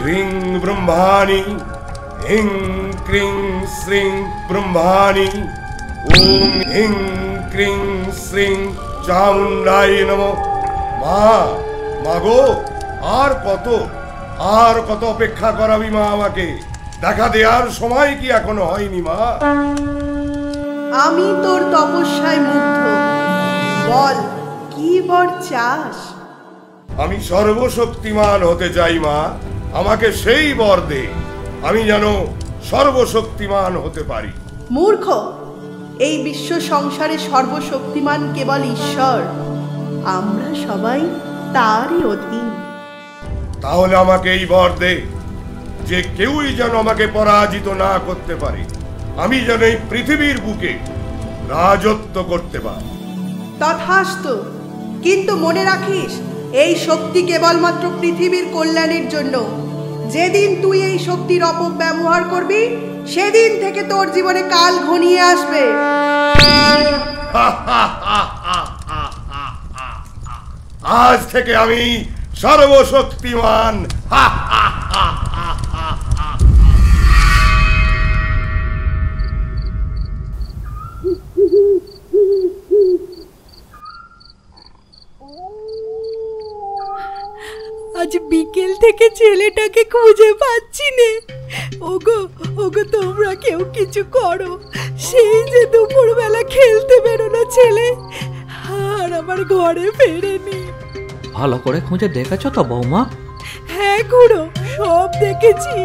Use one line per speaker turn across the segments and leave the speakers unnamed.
হ্রিং ব্রহ্মাণি হিং ক্রিং শ্রিং ব্রহ্মাণি ওং হিং ক্রিং শ্রিং চামুণ্ডায় নমঃ। মাগো, আর কত অপেক্ষা করাবি মা আমাকে? দেখা দেওয়ার সময় কি এখনো হয়নি মা?
আমি তোর তপস্যায় মুগ্ধ। বল, কি বর চাস?
আমি সর্বশক্তিমান হতে চাই মা, আমাকে সেই বর দে, আমি যেন সর্বশক্তিমান হতে পারি।
মূর্খ, এই বিশ্ব সংসারে সর্বশক্তিমান কেবল ঈশ্বর, আমরা সবাই তারই অধীন।
তাহলে আমাকে এই বর দে যে কেউই যেন আমাকে পরাজিত না করতে পারে, আমি যেন এই পৃথিবীর বুকে রাজত্ব করতে পারি।
তথাস্তু, কিন্তু মনে রাখিস, এই শক্তি কেবলমাত্র পৃথিবীর কল্যাণের জন্য। যেদিন তুই এই শক্তির অপব্যবহার করবি, সেদিন থেকে তোর জীবনে কাল ঘনিয়ে আসবে।
আজ থেকে আমি সর্বশক্তিমান।
আজ বিকেল থেকে ছেলেটাকে খুঁজে পাচ্ছি নে। ওগো তোমরা কেউ কিছু করো। সেই যে দুপুরবেলা খেলতে বেরোলো ছেলে, আর আমার ঘরে ফেরেনি।
ভালো করে খুঁজে দেখেছো তো বৌমা?
হ্যাঁ খুড়ো, সব দেখেছি,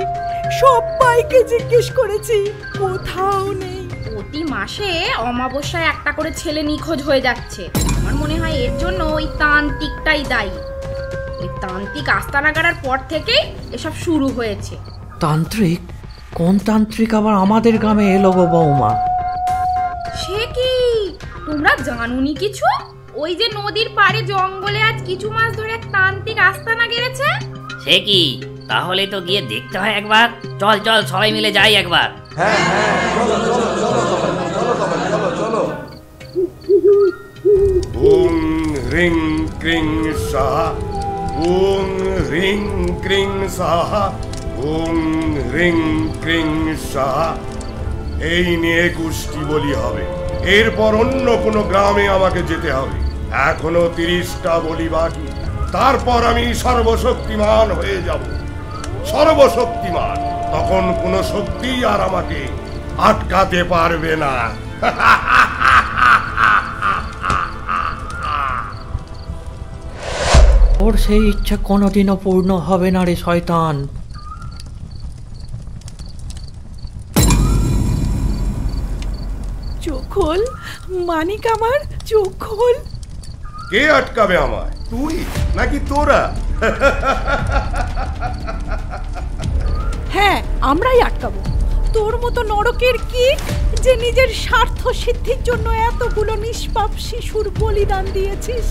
সবাইকে জিজ্ঞেস করেছি, কোথাও নেই।
প্রতি মাসে অমাবস্যায় একটা করে ছেলে নিখোঁজ হয়ে যাচ্ছে। আমার মনে হয় এর জন্য ওই তান্ত্রিকটাই দায়ী। ওই তান্ত্রিক আস্তানা গাড়ার পর থেকেই এসব শুরু হয়েছে।
তান্ত্রিক? কোন তান্ত্রিক আবার আমাদের গ্রামে এলো গো বৌমা?
সে কি, তোমরা জানোনি কিছু? ওই যে নদীর পাড়ে জঙ্গলে আজ কিছু মাস ধরে এক তান্ত্রিক আস্তানা গেড়েছে।
সে কি? তাহলে তো গিয়ে দেখতে হয় একবার। চল চল, সবাই মিলে যাই একবার।
হ্যাঁ হ্যাঁ, চলো চলো চলো চলো চলো।
ওং হ্রিং ক্রিং স্বাহা, ওং হ্রিং ক্রিং স্বাহা, ওং হ্রিং ক্রিং স্বাহা। এই নিয়ে কুষ্টি বলি হবে। এরপর অন্য কোনো গ্রামে আমাকে যেতে হবে। এখনো 30টা বলি বাকি, তারপর আমি সর্বশক্তিমান হয়ে যাব। সর্বশক্তিমান, তখন কোনো শক্তি আর আমাকে আটকাতে পারবে না।
ওর সেই ইচ্ছা কোনোদিনও পূর্ণ হবে না রে শয়তান।
চোখ খোল মানিক, আমার চোখ খোল।
কে আটকাবে আমায়? তুই নাকি তোরা?
হ্যাঁ, আমরাই আটকাবো। তোর মতো নরকের কীট যে নিজের স্বার্থ সিদ্ধির জন্য এতগুলো নিষ্পাপ শিশুর বলিদান দিয়েছিস,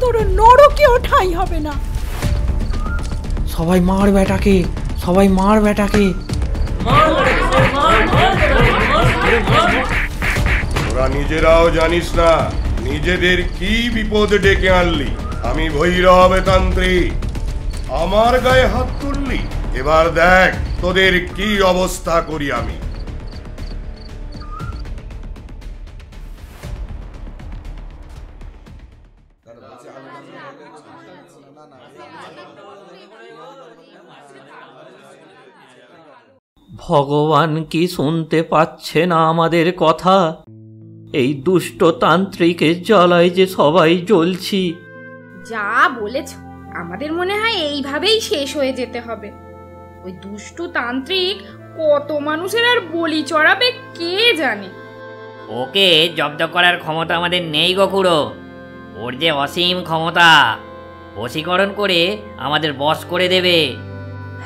তোর নরকেও ঠাঁই হবে না।
সবাই মার বেটাকে, সবাই মার বেটাকে।
তোরা নিজেরাও জানিস না নিজেদের কি বিপদ ডেকে আনলি। আমি ভৈরব তান্ত্রিক, আমার গায়ে হাত তুললি। এবার দেখ তোদের কি অবস্থা করি আমি।
ভগবান কি শুনতে পাচ্ছে না আমাদের কথা? এই দুষ্ট তান্ত্রিকের জ্বালায় যে সবাই জ্বলছি।
যা বলেছ, আমাদের মনে হয় এইভাবেই শেষ হয়ে যেতে হবে। ওই দুষ্টু তান্ত্রিক কত মানুষের আর বলি চড়াবে কে জানে।
ওকে জব্দ করার ক্ষমতা আমাদের নেই গো খুড়ো। ওর যে অসীম ক্ষমতা, বশীকরণ করে আমাদের বশ করে দেবে।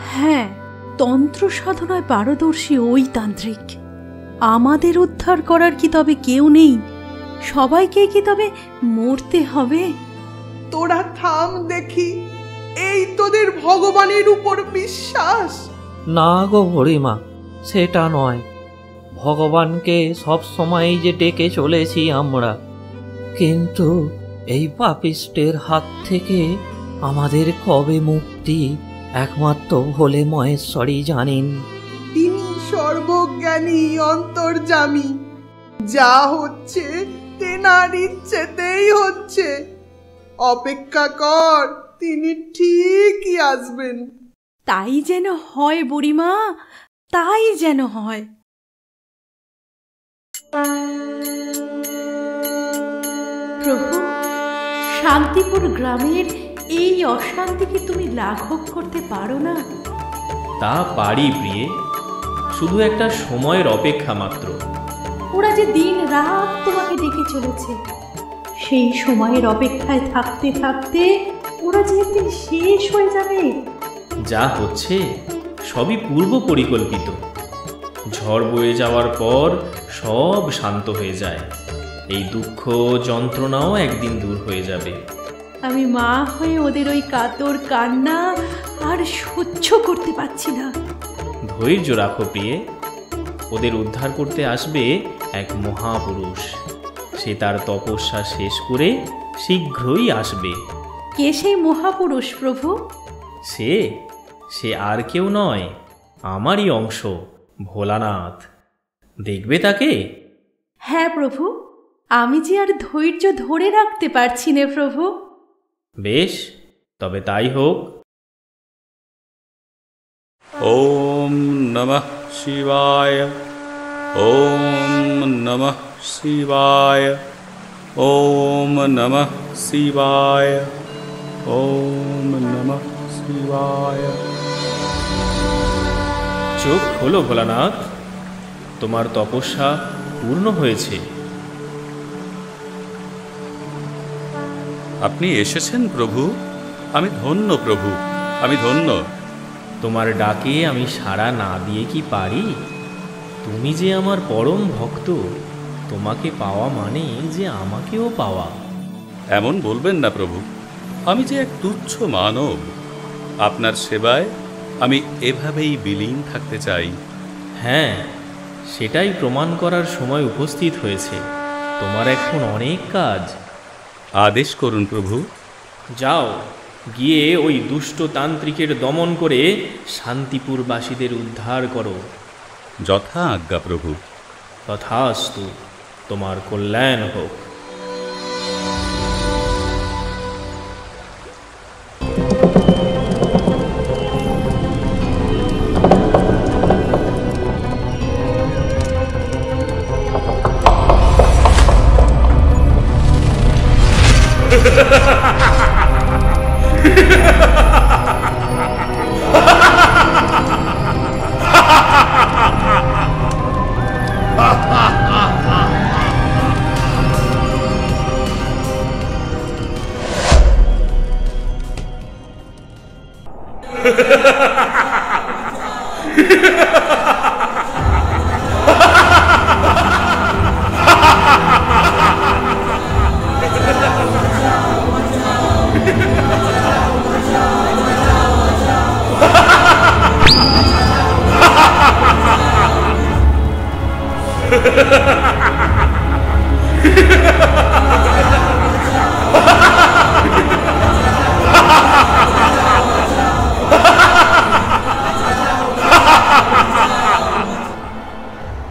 হ্যাঁ, তন্ত্র সাধনায় পারদর্শী ওই তান্ত্রিক। আমাদের উদ্ধার করার কি তবে কেউ নেই? সবাইকে কি তবে মরতে হবে?
তোরা থাম দেখি, এই তোদের ভগবানের উপর বিশ্বাস?
না গো হরিমা, সেটা নয়। ভগবানকে সব সময় যে ডেকে চলেছি আমরা, কিন্তু এই পাপিষ্টের হাত থেকে আমাদের কবে মুক্তি একমাত্র ভোলে মহেশ্বরই জানেন।
তিনি সর্বজ্ঞানী অন্তর্যামী। যা হচ্ছে তেনার ইচ্ছেতেই হচ্ছে। অপেক্ষা কর, তিনি ঠিকই আসবেন।
তাই যেন হয় বুড়িমা, তাই যেন হয়। প্রভু, শান্তিপুর গ্রামের এই অশান্তি কি তুমি লাঘব করতে পারো না?
তা পারি প্রিয়ে, শুধু একটা সময়ের অপেক্ষা মাত্র।
ওরা যে দিন রাত তোমাকে ডেকে চলেছে, সেই সময়ের অপেক্ষায় থাকতে থাকতে ওরা যে একদিন শেষ হয়ে যাবে।
যা হচ্ছে সবই পূর্ব পরিকল্পিত। ঝড় বয়ে যাওয়ার পর সব শান্ত হয়ে যায়। এই দুঃখ যন্ত্রণাও একদিন দূর হয়ে যাবে।
আমি মা হয়ে ওদের ওই কাতর কান্না আর সহ্য করতে পারছি না।
ধৈর্য রাখো প্রিয়ে, ওদের উদ্ধার করতে আসবে এক মহাপুরুষ। সে তার তপস্যা শেষ করে শীঘ্রই আসবে।
কে সেই মহাপুরুষ প্রভু?
সে আর কেউ নয়, আমারই অংশ, ভোলানাথ। দেখবে তাকে?
হ্যাঁ প্রভু, আমি যে আর ধৈর্য ধরে রাখতে পারছি না প্রভু।
বেশ, তবে তাই হোক।
ওম নমঃ শিবায়, ওম নমঃ শিবায়, ওম নমঃ শিবায়, ওম নমঃ শিবায়।
চোখ খোলো ভোলানাথ, তোমার তপস্যা পূর্ণ হয়েছে।
আপনি এসেছেন প্রভু। আমি ধন্য প্রভু, আমি ধন্য।
তোমার ডাকে আমি সাড়া না দিয়ে কি পারি? তুমি যে আমার পরম ভক্ত, তোমাকে পাওয়া মানে যে আমাকেও পাওয়া।
এমন বলবেন না প্রভু, আমি যে এক তুচ্ছ মানব। আপনার সেবায় আমি এভাবেই বিলীন থাকতে চাই।
হ্যাঁ, সেটাই প্রমাণ করার সময় উপস্থিত হয়েছে। তোমার এখন অনেক কাজ।
আদেশ করুন প্রভু।
যাও, গিয়ে ওই দুষ্ট তান্ত্রিকের দমন করে শান্তিপুরবাসীদের উদ্ধার করো।
যথা আজ্ঞা প্রভু।
তথাস্তু, তোমার কল্যাণ হোক।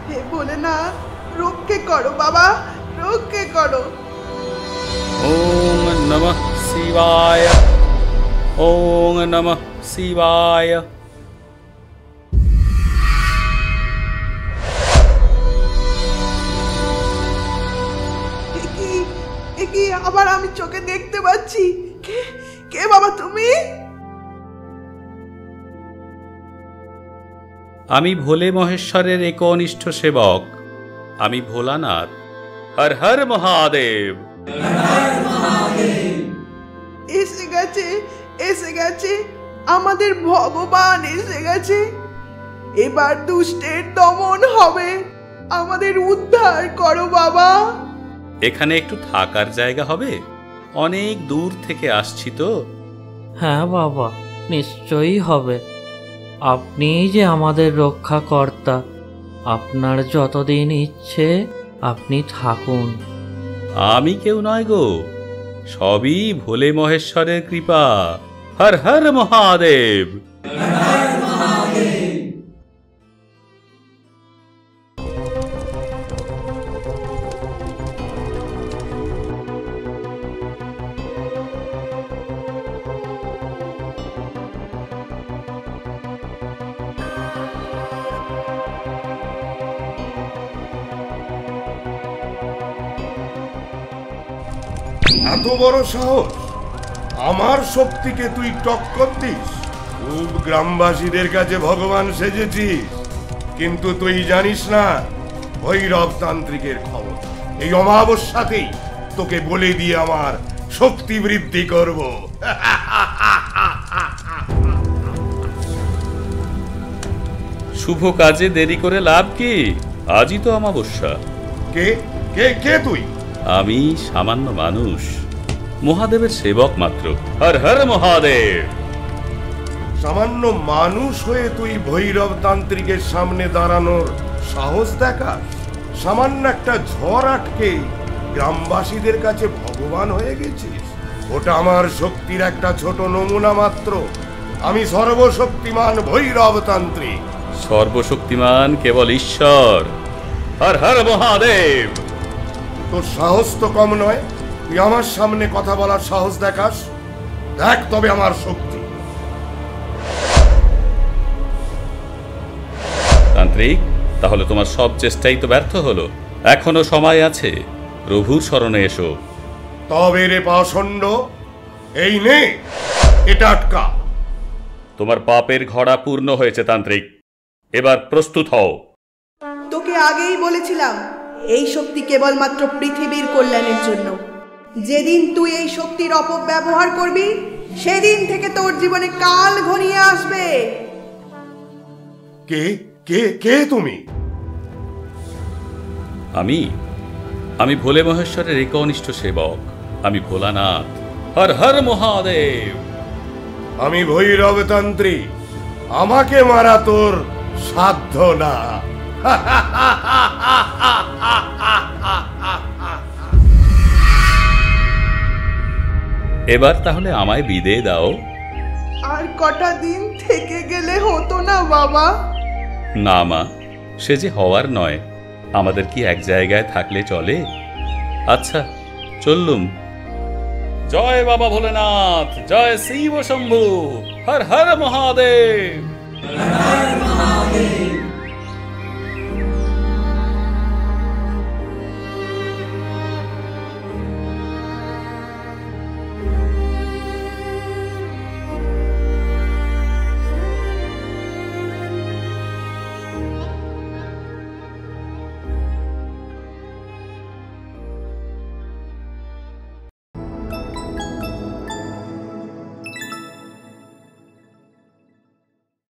হে ভোলেনাথ, রক্ষে করো বাবা, রক্ষে করো।
ওম নমঃ শিবায়, ওম নমঃ শিবায়।
কি আবার আমি চোখে দেখতে পাচ্ছি? কে বাবা তুমি?
আমি ভোলে মহেশ্বরের একনিষ্ঠ সেবক। আমি ভোলানাথ। হর হর মহাদেব।
এসে গেছে, এসে গেছে, আমাদের ভগবান এসে গেছে। এবার দুষ্টের দমন হবে। আমাদের উদ্ধার করো বাবা।
এখানে একটু থাকার জায়গা হবে? অনেক দূর থেকে আসছি তো।
হ্যাঁ বাবা, নিশ্চয়ই হবে। আপনিই যে আমাদের রক্ষাকর্তা। আপনার যতদিন ইচ্ছে আপনি থাকুন।
আমি কেউ নয় গো, সবই ভোলে মহেশ্বরের কৃপা। হর হর মহাদেব।
এত বড় সাহস! আমার শক্তিকে তুই টক্কর দিস? খুব গ্রামবাসীদের কাছে ভগবান সেজেছিস, কিন্তু তুই জানিস না ভৈরব তান্ত্রিকের ক্ষমতা। এই অমাবস্যাতেই তোকে বলে দিয়ে আমার শক্তি বৃদ্ধি করব।
শুভ কাজে দেরি করে লাভ কি? আজই তো অমাবস্যা।
কে কে কে তুই?
আমি সামান্য মানুষ, মহাদেবের সেবক মাত্র। হর হর মহাদেব।
সামান্য মানুষ হয়ে তুই ভৈরব তান্ত্রিকের সামনে দাঁড়ানোর সাহস দেখাস? সামান্য একটা ঝড় আটকে গ্রামবাসীদের কাছে ভগবান হয়ে গেছিস? ওটা আমার শক্তির একটা ছোট নমুনা মাত্র। আমি সর্বশক্তিমান ভৈরব তান্ত্রিক।
সর্বশক্তিমান কেবল ঈশ্বর। হর হর মহাদেব।
তোর সাহস তো কম নয়, তুই আমার সামনে কথা বলার সাহস দেখাস? দেখ তবে আমার শক্তি।
তান্ত্রিক, তাহলে তোমার সব চেষ্টাই তো ব্যর্থ হলো। এখনো সময় আছে, প্রভুর শরণে এসো।
তবে রে পাষণ্ড, এই নে, এটা আটকা।
তোমার পাপের ঘড়া পূর্ণ হয়েছে তান্ত্রিক, এবার প্রস্তুত হও।
তোকে আগেই বলেছিলাম এই শক্তি কেবলমাত্র পৃথিবীর কল্যাণের জন্য। যেদিন তুই এই শক্তির অপব্যবহার করবি, সেদিন থেকে তোর জীবনে কাল ঘনিয়ে আসবে।
কে কে কে তুমি?
আমি ভোলে মহেশ্বরের একনিষ্ঠ সেবক। আমি ভোলানাথ। হর হর মহাদেব।
আমি ভৈরব তান্ত্রিক। আমাকে মারা তোর সাধ্য না।
এবার তাহলে আমায় বিদেয় দাও।
আর কটা দিন থেকে গেলে হতো না বাবা?
না মা, সে যে হওয়ার নয়। আমাদের কি এক জায়গায় থাকলে চলে? আচ্ছা, চললুম। জয় বাবা ভোলেনাথ, জয় শিব শম্ভু, হর হর মহাদেব।